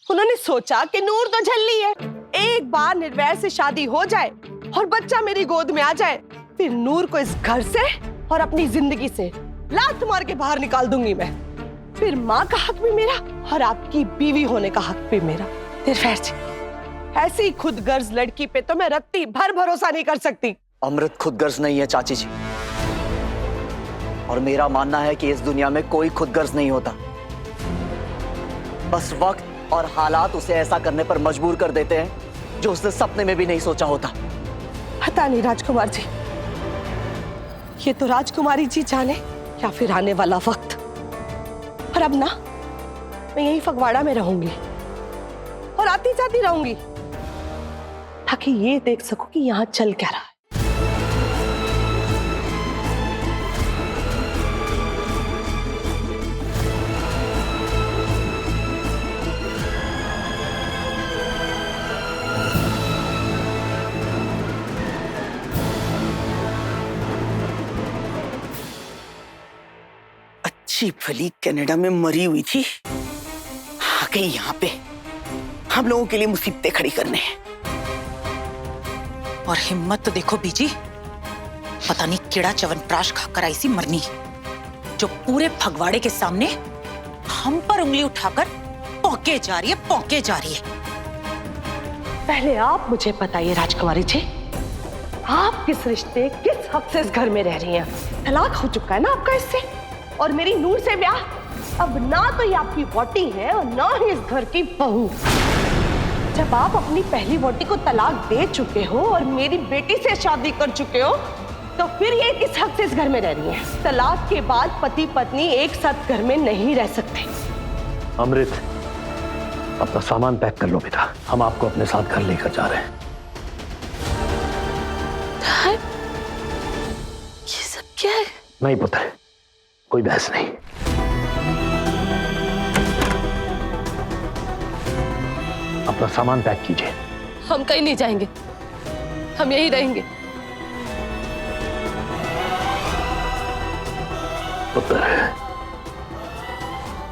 उन्होंने सोचा कि नूर तो झल्ली है, एक बार निर्वैर से शादी हो जाए और बच्चा मेरी गोद में आ जाए, फिर नूर को इस घर से और अपनी जिंदगी से लात मार के बाहर निकाल दूंगी मैं। फिर माँ का हक भी मेरा और आपकी बीवी होने का हक भी मेरा। निर्वैर जी, ऐसी खुदगर्ज लड़की पे तो मैं रत्ती भर भरोसा नहीं कर सकती। अमृत खुदगर्ज नहीं है चाची जी, और मेरा मानना है कि इस दुनिया में कोई खुदगर्ज नहीं होता। बस वक्त और हालात उसे ऐसा करने पर मजबूर कर देते हैं जो उसने सपने में भी नहीं सोचा होता। पता नहीं राजकुमार जी, ये तो राजकुमारी जी जाने या फिर आने वाला वक्त। पर अब ना मैं यही फगवाड़ा में रहूंगी और आती जाती रहूंगी, ताकि ये देख सकूं कि यहां चल क्या रहा है। अच्छी भली कनाडा में मरी हुई थी, आ गई यहाँ पे हम लोगों के लिए मुसीबतें खड़ी करने। और हिम्मत तो देखो बीजी, पता नहीं केड़ा च्यवनप्राश खाकर आई सी मरनी, जो पूरे फगवाड़े के सामने हम पर उंगली उठाकर पौके जा रही है, पौके जा रही है। पहले आप मुझे बताइए राजकुमारी जी, आप किस रिश्ते किस हक से इस घर में रह रही हैं? तलाक हो चुका है ना आपका इससे, और मेरी नूर से ब्याह। अब ना तो ये आपकी वोटी है और ना ही इस घर की बहू। जब आप अपनी पहली वोटी को तलाक दे चुके हो और मेरी बेटी से शादी कर चुके हो, तो फिर ये किस हक से इस घर में रह रही हैं? तलाक के बाद पति पत्नी एक साथ घर में नहीं रह सकते। अमृत, अपना सामान पैक कर लो बेटा, हम आपको अपने साथ घर लेकर जा रहे हैं। ये सब क्या है? नहीं पुत्र, कोई बहस नहीं। अपना सामान पैक कीजिए। हम कहीं नहीं जाएंगे, हम यहीं रहेंगे। पुत्र,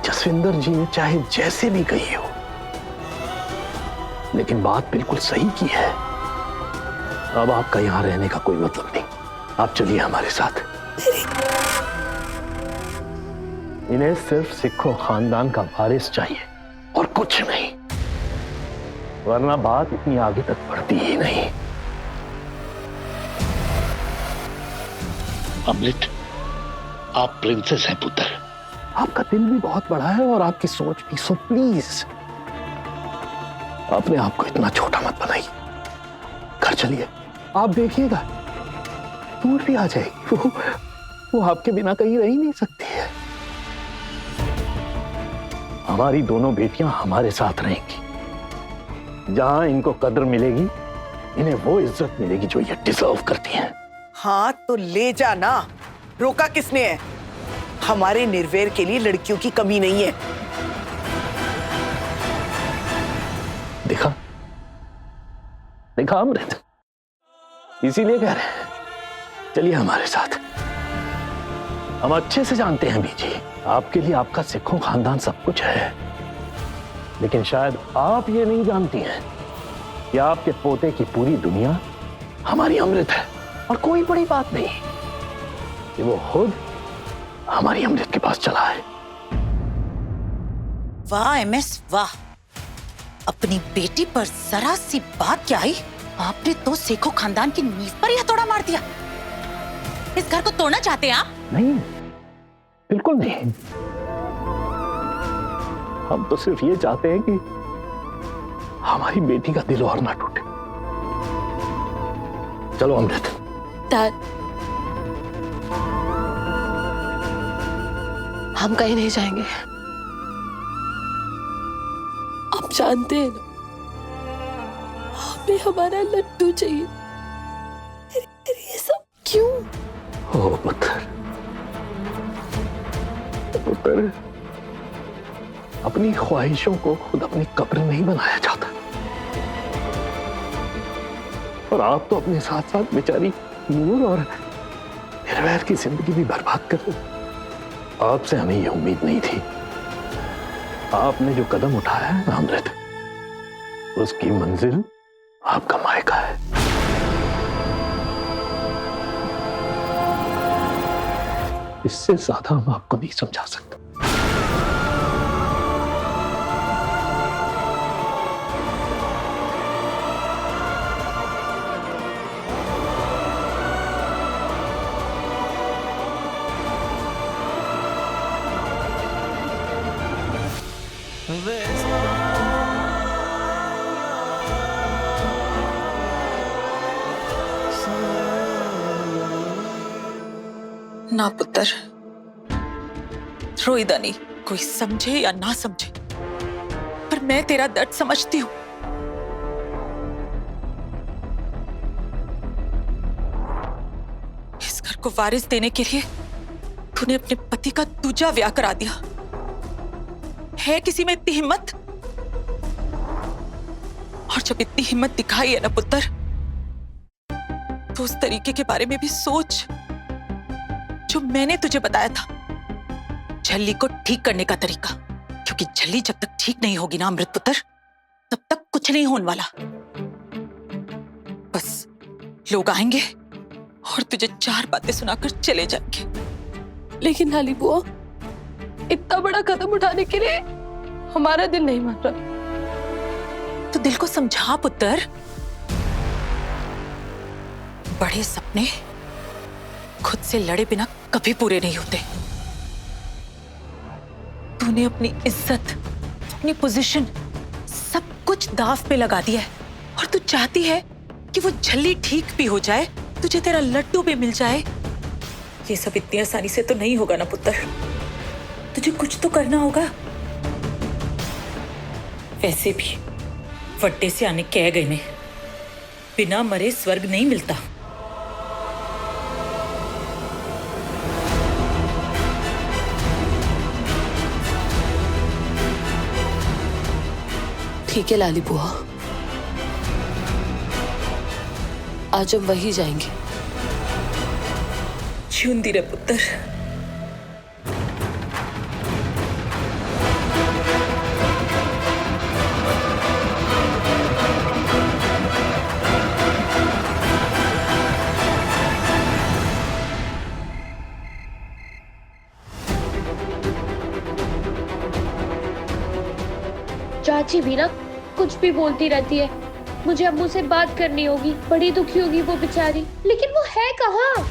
जसविंदर जी ने चाहे जैसे भी कही हो, लेकिन बात बिल्कुल सही की है। अब आपका यहां रहने का कोई मतलब नहीं, आप चलिए हमारे साथ। इन्हें सिर्फ सिखों खानदान का वारिस चाहिए और कुछ नहीं, वरना बात इतनी आगे तक बढ़ती ही नहीं। अमृत, आप प्रिंसेस हैं पुत्र। आपका दिल भी बहुत बड़ा है और आपकी सोच भी, सो प्लीज अपने आप को इतना छोटा मत बनाइए। घर चलिए, आप देखिएगा दूर भी आ जाएगी। वो आपके बिना कहीं रह ही नहीं सकती है। हमारी दोनों बेटियां हमारे साथ रहेंगी। जहां इनको कद्र मिलेगी, इन्हें वो इज्जत मिलेगी जो ये डिजर्व करती हैं। हाँ तो ले जा ना, रोका किसने है? हमारे निर्वैर के लिए लड़कियों की कमी नहीं है। देखा देखा अमृत, इसीलिए कह रहे हैं चलिए हमारे साथ। हम अच्छे से जानते हैं बीजी, आपके लिए आपका सिखों खानदान सब कुछ है, लेकिन शायद आप ये नहीं जानती हैं कि आपके पोते की पूरी दुनिया हमारी अमृत है। और कोई बड़ी बात नहीं कि वो खुद हमारी अमृत के पास चला है। वाह एमएस वाह, अपनी बेटी पर जरा सी बात क्या आई, आपने तो सेखो खानदान की नींव पर ही हथौड़ा मार दिया। इस घर को तोड़ना चाहते हैं आप? नहीं, बिल्कुल नहीं। हम तो सिर्फ ये चाहते हैं कि हमारी बेटी का दिल और ना टूटे। चलो अमृत। डैड, हम कहीं नहीं जाएंगे। आप जानते हैं ना, हमें हमारा लड्डू चाहिए। ये सब क्यों? ओ पुत्र, पुत्र, अपनी ख्वाहिशों को खुद अपनी कब्र नहीं बनाया जाता। और आप तो अपने साथ साथ बेचारी नूर और निर्वैर की जिंदगी भी बर्बाद कर दी। आपसे हमें ये उम्मीद नहीं थी। आपने जो कदम उठाया है ना अमृत, उसकी मंजिल आपका मायका है। इससे ज्यादा हम आपको नहीं समझा सकते। ना पुत्र, रोईदा नहीं, कोई समझे या ना समझे, पर मैं तेरा दर्द समझती हूं। इस घर को वारिस देने के लिए तूने अपने पति का दूजा ब्याह करा दिया। है किसी में इतनी हिम्मत? और जब इतनी हिम्मत दिखाई है ना पुत्र, तो उस तरीके के बारे में भी सोच जो मैंने तुझे बताया था, झल्ली को ठीक करने का तरीका। क्योंकि झल्ली जब तक ठीक नहीं होगी ना अमृत पुत्र, तब तक कुछ नहीं होने वाला। बस लोग आएंगे और तुझे 4 बातें सुनाकर चले जाएंगे। लेकिन लाली बुआ, इतना बड़ा कदम उठाने के लिए हमारा दिल नहीं मान रहा। तो दिल को समझा पुत्र, बड़े सपने खुद से लड़े बिना कभी पूरे नहीं होते। तूने अपनी इज्जत, अपनी पोजीशन, सब कुछ दांव पे लगा दिया है और तू चाहती है कि वो झल्ली ठीक भी हो जाए, तुझे तेरा लड्डू भी मिल जाए। ये सब इतनी आसानी से तो नहीं होगा ना पुत्र, तुझे कुछ तो करना होगा। वैसे भी वड्डे से आने कह गए ने, बिना मरे स्वर्ग नहीं मिलता। ठीक है लाली बुआ, आज हम वही जाएंगे। जिंदी रे पुत्र। चाची भी ना कुछ भी बोलती रहती है। मुझे अम्मू से बात करनी होगी, बड़ी दुखी होगी वो बेचारी, लेकिन वो है कहाँ?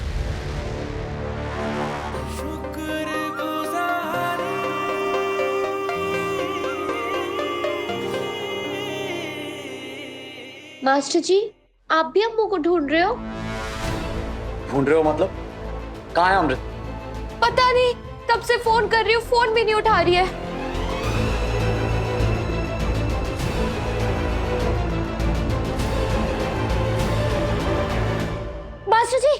मास्टर जी, आप भी अम्मू को ढूंढ रहे हो? ढूंढ रहे हो मतलब? कहाँ है अमृत? पता नहीं, कब से फोन कर रही हूँ, फोन भी नहीं उठा रही है। मास्टर जी,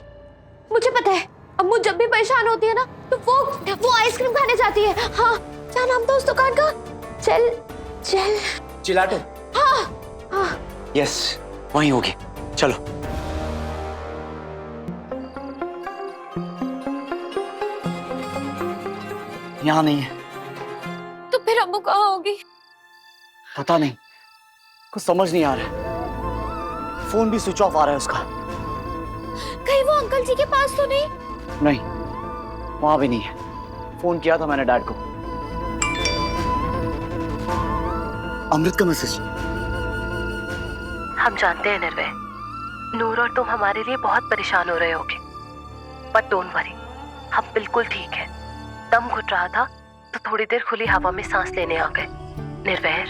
मुझे पता है, अम्मू जब भी परेशान होती है ना, तो वो आइसक्रीम खाने जाती है। हाँ, क्या नाम था उस दुकान का? चल चिलाटो। हाँ। यस, वहीं होगी, चलो। यहाँ नहीं है। तो फिर अम्मू कहाँ होगी? पता नहीं, कुछ समझ नहीं आ रहा है। फोन भी स्विच ऑफ आ रहा है उसका। कहीं वो अंकल जी के पास तो नहीं? नहीं, वहां भी नहीं है। फोन किया था मैंने डैड को। अमृत का मैसेज। हम जानते हैं निर्भय, नूर और तुम हमारे लिए बहुत परेशान हो रहे होगे, बट डोंट वरी, हम बिल्कुल ठीक हैं। दम घुट रहा था तो थोड़ी देर खुली हवा में सांस लेने आ गए। निर्भय,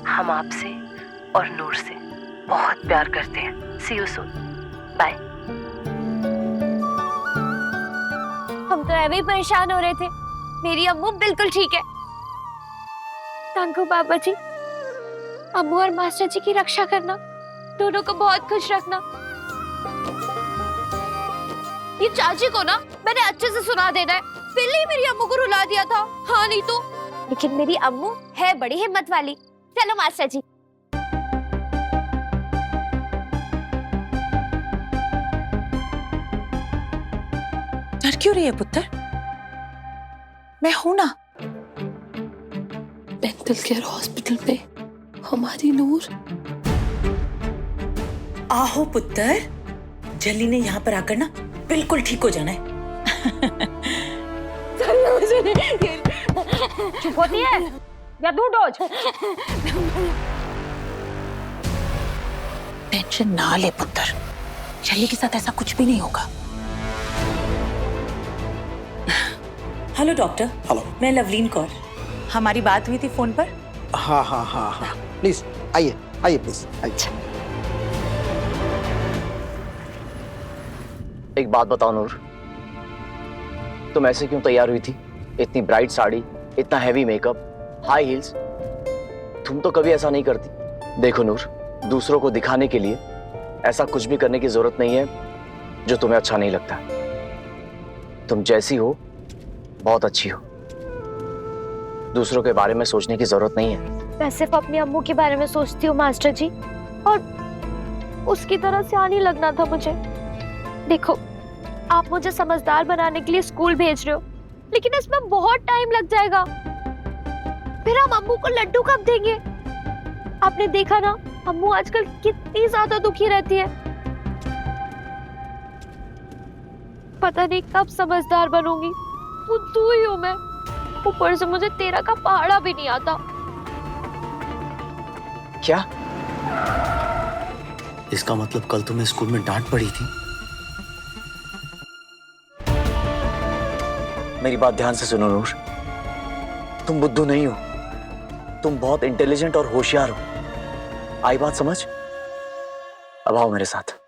हम आपसे और नूर से बहुत प्यार करते हैं। सी यू सून, बाय। हम तो ऐसे ही परेशान हो रहे थे, मेरी अम्मू बिल्कुल ठीक है। थैंक यू बाबा जी। अम्मू और मास्टर जी की रक्षा करना, दोनों को बहुत खुश रखना। ये चाची को ना मैंने अच्छे से सुना देना है, पहले ही मेरी अम्मू को रुला दिया था। हाँ नहीं तो। लेकिन मेरी अम्मू है बड़ी हिम्मत वाली। चलो मास्टर जी। डर क्यों रही है पुत्र? मैं हूं ना। मेंटल केयर हॉस्पिटल में हमारी नूर। आहो पुत्र, जल्दी ने यहाँ पर आकर ना बिल्कुल ठीक हो जाना है। चुप होती है या दूर डोज। टेंशन ना ले पुत्र, जल्दी के साथ ऐसा कुछ भी नहीं होगा। Hello doctor. हेलो। मैं लवलीन कौर। हमारी बात हुई थी फोन पर। हाँ हाँ हाँ हाँ, प्लीज आइए आइए प्लीज। अच्छा, एक बात बताओ नूर, तुम ऐसे क्यों तैयार हुई थी? इतनी ब्राइट साड़ी, इतना हैवी मेकअप, हाई हील्स। तुम तो कभी ऐसा नहीं करती। देखो नूर, दूसरों को दिखाने के लिए ऐसा कुछ भी करने की जरूरत नहीं है जो तुम्हें अच्छा नहीं लगता। तुम जैसी हो बहुत अच्छी हो, दूसरों के बारे में सोचने की जरूरत नहीं है। मैं सिर्फ अपनी अम्मू के बारे में सोचती हूँ मास्टर जी, और उसकी तरह से आने लगना था मुझे। देखो, आप मुझे समझदार बनाने के लिए स्कूल भेज रहे हो, लेकिन इसमें बहुत टाइम लग जाएगा। फिर हम अम्मू को लड्डू कब देंगे? आपने देखा ना, अम्मू आजकल कितनी ज्यादा दुखी रहती है। पता नहीं कब समझदार बनूंगी। बुद्धू ही हूँ मैं, ऊपर से मुझे तेरा का पहाड़ा भी नहीं आता। क्या? इसका मतलब कल तुम्हें स्कूल में डांट पड़ी थी? मेरी बात ध्यान से सुनो नूर, तुम बुद्धू नहीं हो, तुम बहुत इंटेलिजेंट और होशियार हो। आई बात समझ? अब आओ मेरे साथ।